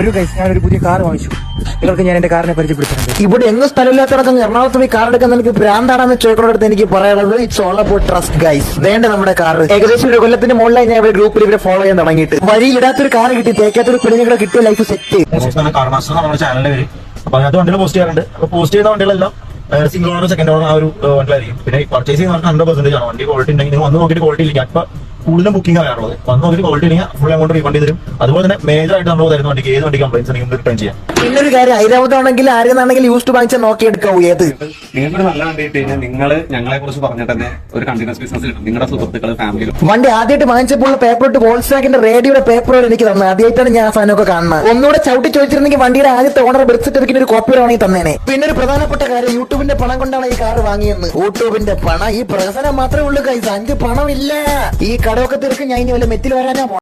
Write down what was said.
ഒരു ഗൈസ് ഞാനൊരു പുതിയ കാർ വാങ്ങിച്ചു. നിങ്ങൾക്ക് ഞാൻ എന്റെ കാറിനെ പരിചയപ്പെടുത്തുന്നുണ്ട്. ഇവിടെ എങ്ങും സ്ഥലമില്ലാത്തടക്കം എറണാകുളത്ത് പോയി കാർ എടുക്കാൻ എനിക്ക് ഭ്രാന്താണെന്ന് ചോദിക്കുന്നടുത്ത് എനിക്ക് പറയാനുള്ളത് it's all about trust guys. വേണ്ട നമ്മുടെ കാർ ഏകദേശം ഒരു കൊല്ലത്തിന് മുകളിലായി ഞാൻ ഇവിടെ ഗ്രൂപ്പിൽ ഇവരെ ഫോളോ ചെയ്യാൻ തുടങ്ങിയിട്ട്. വഴിയിൽ ഇടാത്തൊരു കാർ കിട്ടി, തേക്കാത്തൊരു പെണ്ണിനെ കിട്ടിയ ലൈഫ് സെറ്റ്. കാർ മാസ്റ്റർ നമ്മുടെ ചാനലിന്റെ പേര്. അപ്പൊ അതിനകത്ത് വണ്ടികൾ പോസ്റ്റ് ചെയ്യാറുണ്ട്. അപ്പൊ പോസ്റ്റ് ചെയ്യുന്ന വണ്ടികളെല്ലാം സിംഗിൾ ഓണർ സെക്കൻഡ് ഓണർ ആ ഒരു വണ്ടിലായിരിക്കും. പിന്നെ പർച്ചേസ് ചെയ്യുന്ന 100% ആണ്. വണ്ടി ക്വാളിറ്റി ഉണ്ടെങ്കിൽ നിങ്ങൾ വന്ന് നോക്കിയിട്ട് ക്വാളിറ്റി ഇല്ല. അപ്പൊ കൂടുതലും ബുക്കിംഗ് ആണുള്ളത്. വന്ന് നോക്കിയിട്ട് ക്വാളിറ്റി ഇല്ലെങ്കിൽ ഫുൾ എമൗണ്ട് റീഫണ്ട് തരും. അതുപോലെ തന്നെ മേജർ ആയിട്ട് നമ്മൾ തരുന്ന വണ്ടിക്ക് ഏത് വണ്ടി കംപ്ലൈൻസ് നിങ്ങൾക്ക് റിട്ടേൺ ചെയ്യാം. പിന്നൊരു കാര്യം, ഐരാവതാണെങ്കിൽ ആരെന്നാണെങ്കിൽ യൂസ്ഡ് വാങ്ങിച്ചാൽ നോക്കിയെടുക്കാവൂ ഏത്. നിങ്ങൾക്ക് നല്ല വണ്ടി കിട്ടി കഴിഞ്ഞാൽ നിങ്ങൾ ഞങ്ങളെ കുറിച്ച് പറഞ്ഞിട്ട് തന്നെ ഒരു കണ്ടിന്യൂസ് ബിസിനസ് കിട്ടും. നിങ്ങളുടെ സുഹൃത്തുക്കൾ, ഫാമിലി. വണ്ടി ആദ്യമായിട്ട് വാങ്ങിച്ചപ്പോൾ പേപ്പർ ഇട്ട് വോൾസ്വാഗന്റെ റേഡിയോയുടെ പേപ്പർ എനിക്ക് തന്നത്. ആദ്യമായിട്ടാണ് ഞാൻ ആ സാധനമൊക്കെ കാണുന്നത്. ഒന്നുകൂടെ ചവിട്ടി ചോദിച്ചിരുന്നെങ്കിൽ വണ്ടിയുടെ ആദ്യത്തെ ഓണർ ബെർത്ത് സർട്ടിഫിക്കറ്റ് ഒരു കോപ്പി വാങ്ങി തന്നേനെ. പിന്നെ ഒരു പ്രധാനപ്പെട്ട കാര്യം, യൂട്യൂബിന്റെ പണം കൊണ്ടാണ് ഈ കാർ വാങ്ങിയെന്ന്. യൂട്യൂബിന്റെ പണം ഈ പ്രഹസനം മാത്രമേ ഉള്ളൂ കൈസ്. 5 പണമില്ല. ഈ കടമൊക്കെ തീർക്കും ഞാൻ ഇനി വല്ല മെത്തിൽ വരാനാ.